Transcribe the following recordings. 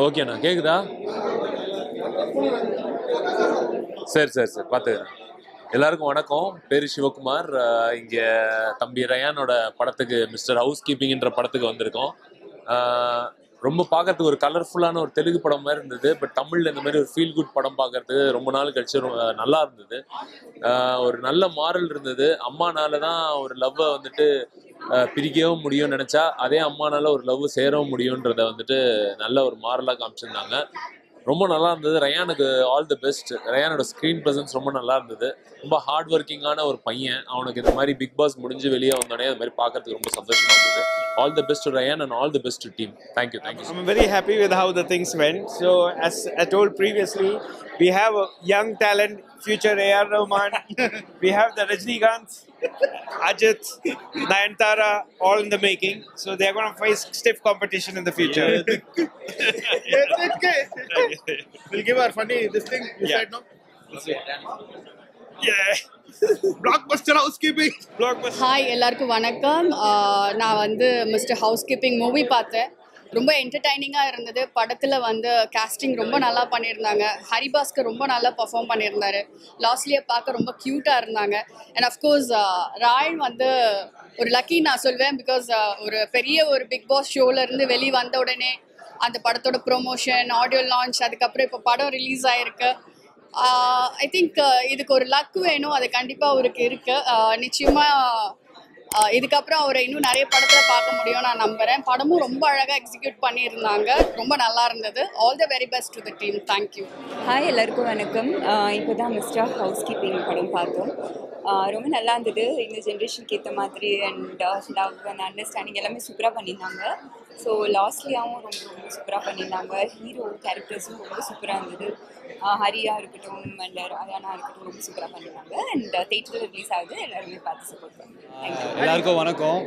ஓகேண்ணா கேக்குதா? சரி சரி சரி பார்த்துக்கிறேன். எல்லாருக்கும் வணக்கம். பேர் சிவகுமார். இங்கே தம்பி ரயானோட படத்துக்கு மிஸ்டர் ஹவுஸ் கீப்பிங்ன்ற படத்துக்கு வந்திருக்கோம். ரொம்ப பார்க்கறதுக்கு ஒரு கலர்ஃபுல்லான ஒரு தெலுங்கு படம் மாதிரி இருந்தது. பட் தமிழில் இந்த மாதிரி ஒரு ஃபீல் குட் படம் பார்க்கறதுக்கு ரொம்ப நாள் கழிச்சு நல்லா இருந்தது. ஒரு நல்ல மாரல் இருந்தது. அம்மானால தான் ஒரு லவ்வை வந்துட்டு பிரிக்கவும் முடியும்னு நினச்சா அதே அம்மானால ஒரு லவ் சேரவும் முடியுன்றத வந்துட்டு நல்ல ஒரு மாரலாக காமிச்சிருந்தாங்க. ரொம்ப நல்லா இருந்தது. ரயானுக்கு ஆல் தி பெஸ்ட். ரயானோட ஸ்க்ரீன் ப்ரெசன்ஸ் ரொம்ப நல்லா இருந்தது. ரொம்ப ஹார்ட் ஒர்க்கிங்கான ஒரு பையன். அவனுக்கு இந்த மாதிரி பிக் பாஸ் முடிஞ்சு வெளியே வந்தோடனே அது மாதிரி பார்க்கறதுக்கு ரொம்ப சந்தோஷமா இருந்தது. All the best to Ryan and all the best to team. Thank you. Thank you. I'm very happy with how the things went. So, as I told previously, we have a young talent, future A.R. Rahman. We have the Rajnikant, Ajit, Nayantara, all in the making. So, they are going to face stiff competition in the future. We'll give our funny this thing. You said no? Yeah. Blockbuster housekeeping. Blockbuster. Hi எல்லாருக்கும் வணக்கம். நான் வந்து mister house keeping movie பார்த்தேன். ரொம்ப என்டர்டைனிங்காக இருந்தது. படத்தில் வந்து costing ரொம்ப நல்லா பண்ணியிருந்தாங்க. ஹரிபாஸ்கர் ரொம்ப நல்லா பர்ஃபார்ம் பண்ணியிருந்தாரு. லாஸ்ட்லியை பார்க்க ரொம்ப க்யூட்டாக இருந்தாங்க. அண்ட் அஃப்கோர்ஸ் ராயன் வந்து ஒரு லக்கி நான் சொல்வேன். பிகாஸ் ஒரு பெரிய ஒரு பிக் பாஸ் ஷோலேருந்து வெளியே வந்த உடனே அந்த படத்தோட ப்ரொமோஷன், ஆடியோ லான்ச், அதுக்கப்புறம் இப்போ படம் ரிலீஸ் ஆகிருக்கு. ஐ திங்க் இதுக்கு ஒரு லக் வேணும். அது கண்டிப்பாக அவருக்கு இருக்குது. நிச்சயமாக இதுக்கப்புறம் அவரை இன்னும் நிறைய படத்தில் பார்க்க முடியும் நான் நம்புகிறேன். படமும் ரொம்ப அழகாக எக்ஸிக்யூட் பண்ணியிருந்தாங்க. ரொம்ப நல்லா இருந்தது. All the very best to the team. Thank you. Hi எல்லாருக்கும் வணக்கம். இப்போ தான் மிஸ்டர் ஹவுஸ் கீப்பிங் படம் பார்த்தோம். ரொம்ப நல்லா இருந்தது. இந்த ஜென்ரேஷனுக்கு ஏற்ற மாதிரி அண்ட் லவ் அண்ட் அண்டர்ஸ்டாண்டிங் எல்லாமே சூப்பராக பண்ணியிருந்தாங்க. ஸோ லாஸ்ட்லியாகவும் ரொம்ப ரொம்ப சூப்பராக பண்ணியிருந்தாங்க. ஹீரோ கேரக்டர்ஸும் ரொம்ப சூப்பராக இருந்தது. ஹரியா இருக்கட்டும் அண்ட் ராயானா இருக்கட்டும் ரொம்ப சூப்பராக பண்ணியிருந்தாங்க. அண்ட் தேட்டரில் ரிலீஸ் ஆகுது. எல்லாருமே பார்த்து சப்போர்ட் பண்ணுவாங்க. எல்லாருக்கும் வணக்கம்.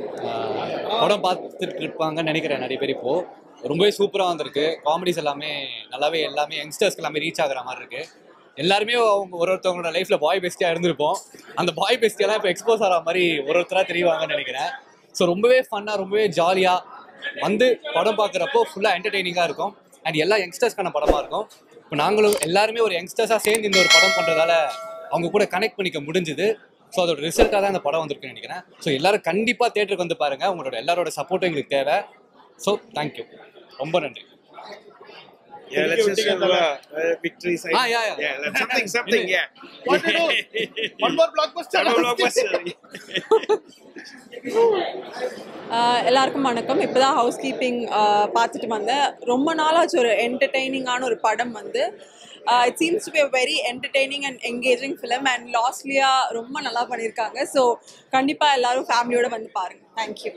படம் பார்த்துட்டு இருப்பாங்கன்னு நினைக்கிறேன் நிறைய பேர். இப்போது ரொம்பவே சூப்பராக வந்திருக்கு. காமெடிஸ் எல்லாமே எல்லாமே யங்ஸ்டர்ஸ்க்கு எல்லாமே ரீச் ஆகிற மாதிரி இருக்குது. எல்லாருமே அவங்க ஒருத்தவங்களோட லைஃப்பில் பாய் பெஸ்டியாக இருந்திருப்போம். அந்த பாய் பெஸ்டியெல்லாம் இப்போ எக்ஸ்போஸ் ஆகிற மாதிரி ஒருத்தராக தெரியுவாங்கன்னு நினைக்கிறேன். ஸோ ரொம்பவே ஃபன்னாக ரொம்பவே ஜாலியாக வந்து படம் பார்க்குறப்போ ஃபுல்லாக என்டர்டெய்னிங்காக இருக்கும். அண்ட் எல்லா யங்ஸ்டர்ஸ்க்கான படமாக இருக்கும். இப்போ நாங்களும் எல்லாருமே ஒரு யங்ஸ்டர்ஸாக சேர்ந்து இந்த ஒரு படம் பண்ணுறதால அவங்க கூட கனெக்ட் பண்ணிக்க முடிஞ்சுது. ஸோ அதோட ரிசல்ட்டாக தான் இந்த படம் வந்திருக்குன்னு நினைக்கிறேன். ஸோ எல்லாரும் கண்டிப்பாக தேட்டருக்கு வந்து பாருங்கள். உங்களோட எல்லாரோட சப்போர்ட்டும் எங்களுக்கு தேவை. So thank you. ரொம்ப நன்றி. Yeah, let's just have a victory side. Yeah, something. Yeah. What to do? One more blockbuster. எல்லாருக்கும் வணக்கம். இப்போ தான் ஹவுஸ் கீப்பிங் பார்த்துட்டு வந்தேன். ரொம்ப நாளாச்சு ஒரு என்டர்டெய்னிங்கான ஒரு படம் வந்து. It seems to be a very entertaining and engaging film. And லாஸ்ட்லியாக ரொம்ப நல்லா பண்ணியிருக்காங்க. ஸோ கண்டிப்பாக எல்லோரும் ஃபேமிலியோடு வந்து பாருங்கள். தேங்க்யூ.